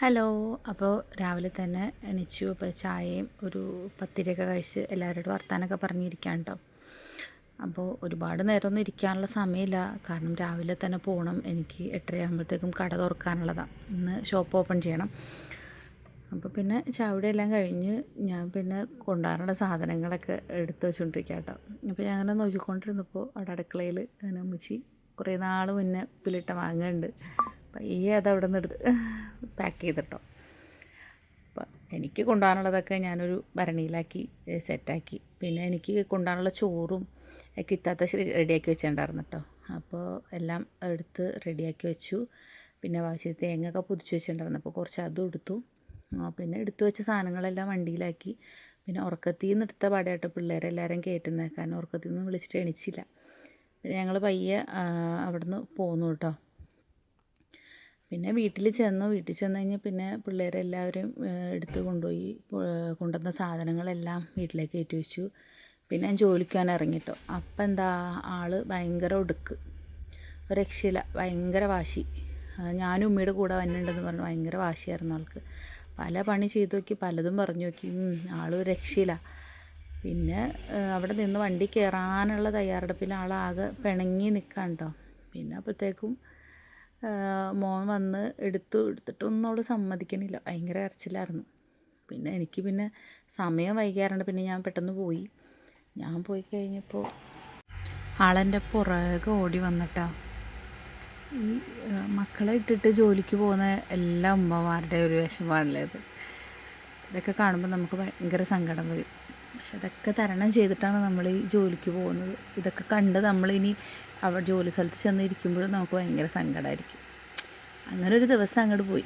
Hello. അപ്പോൾ രാവിലെ തന്നെ എണീച്ചു. അപ്പോൾ ചായയും ഒരു പത്തിരിയൊക്കെ കഴിച്ച് എല്ലാവരോടും വർത്താനമൊക്കെ പറഞ്ഞിരിക്കാം കേട്ടോ. അപ്പോൾ ഒരുപാട് നേരമൊന്നും ഇരിക്കാനുള്ള സമയമില്ല, കാരണം രാവിലെ തന്നെ പോകണം. എനിക്ക് 8:30 കട തുറക്കാനുള്ളതാണ്. ഇന്ന് ഷോപ്പ് ഓപ്പൺ ചെയ്യണം. അപ്പോൾ പിന്നെ ചായയുടെ എല്ലാം കഴിഞ്ഞ് ഞാൻ പിന്നെ കൊണ്ടുപോകാനുള്ള സാധനങ്ങളൊക്കെ എടുത്ത് വെച്ചുകൊണ്ടിരിക്കുക കേട്ടോ. അപ്പോൾ ഞാൻ അങ്ങനെ നോക്കിക്കൊണ്ടിരുന്നപ്പോൾ അവിടെ അടുക്കളയിൽ അങ്ങനെ അമ്മച്ചി കുറേ നാൾ മുന്നേ ഉപ്പിലിട്ട മാങ്ങയുണ്ട്. പയ്യെ അതവിടെ നിന്ന് എടുത്ത് പാക്ക് ചെയ്തിട്ടോ. അപ്പം എനിക്ക് കൊണ്ടുപോകാനുള്ളതൊക്കെ ഞാനൊരു ഭരണിയിലാക്കി സെറ്റാക്കി. പിന്നെ എനിക്ക് കൊണ്ടുപോകാനുള്ള ചോറും ഒക്കെ ഇത്താത്ത റെഡിയാക്കി വെച്ചിട്ടുണ്ടായിരുന്നു കേട്ടോ. അപ്പോൾ എല്ലാം എടുത്ത് റെഡിയാക്കി വെച്ചു. പിന്നെ ആവശ്യത്തിന് തേങ്ങയൊക്കെ പൊതിച്ച് വെച്ചിട്ടുണ്ടായിരുന്നു. അപ്പോൾ കുറച്ച് അതും എടുത്തു. പിന്നെ എടുത്തു വെച്ച സാധനങ്ങളെല്ലാം വണ്ടിയിലാക്കി. പിന്നെ ഉറക്കത്തിൽ നിന്ന് എടുത്ത പാടായിട്ട് പിള്ളേരെല്ലാവരും കയറ്റുന്നത്, കാരണം ഉറക്കത്തിൽ നിന്ന് വിളിച്ചിട്ട് എണിച്ചില്ല. പിന്നെ ഞങ്ങൾ പയ്യെ അവിടുന്ന് പോന്നു കേട്ടോ. പിന്നെ വീട്ടിൽ ചെന്നു കഴിഞ്ഞ് പിന്നെ പിള്ളേരെല്ലാവരും എടുത്ത് കൊണ്ടുപോയി. കൊണ്ടുവന്ന സാധനങ്ങളെല്ലാം വീട്ടിലേക്ക് കയറ്റി വെച്ചു. പിന്നെ ഞാൻ ജോലിക്കാൻ ഇറങ്ങിട്ടോ. അപ്പം എന്താ ആൾ ഭയങ്കര ഒടുക്ക്, ഒരു രക്ഷയില്ല, ഭയങ്കര വാശി. ഞാനും ഉമ്മയുടെ കൂടെ വന്നിട്ടുണ്ടെന്ന് പറഞ്ഞു ഭയങ്കര വാശിയായിരുന്നു ആൾക്ക്. പല പണി ചെയ്തു നോക്കി, പലതും പറഞ്ഞു നോക്കി, ആൾ ഒരു രക്ഷയില്ല. പിന്നെ അവിടെ നിന്ന് വണ്ടി കയറാനുള്ള തയ്യാറെടുപ്പിൽ ആളാകെ പിണങ്ങി നിൽക്കാൻ കേട്ടോ. പിന്നെ അപ്പോഴത്തേക്കും മോൻ വന്ന് എടുത്തിട്ടൊന്നും അവൾ സമ്മതിക്കണില്ല, ഭയങ്കര കരച്ചിലായിരുന്നു. പിന്നെ എനിക്ക് പിന്നെ സമയം വൈകാറുണ്ട്. പിന്നെ ഞാൻ പെട്ടെന്ന് പോയി. ഞാൻ പോയി കഴിഞ്ഞപ്പോൾ ആളെൻ്റെ പുറകെ ഓടി വന്നിട്ടാ. ഈ മക്കളെ ഇട്ടിട്ട് ജോലിക്ക് പോകുന്ന എല്ലാ ഉമ്മമാരുടെ ഒരു വിഷമമാണല്ലേ ഇത്. ഇതൊക്കെ കാണുമ്പോൾ നമുക്ക് ഭയങ്കര സങ്കടം വരും. പക്ഷെ അതൊക്കെ തരണം ചെയ്തിട്ടാണ് നമ്മൾ ഈ ജോലിക്ക് പോകുന്നത്. ഇതൊക്കെ കണ്ട് നമ്മളിനി അവിടെ ജോലി സ്ഥലത്ത് ചെന്നിരിക്കുമ്പോഴും നമുക്ക് ഭയങ്കര സങ്കടമായിരിക്കും. അങ്ങനെ ഒരു ദിവസം അങ്ങോട്ട് പോയി.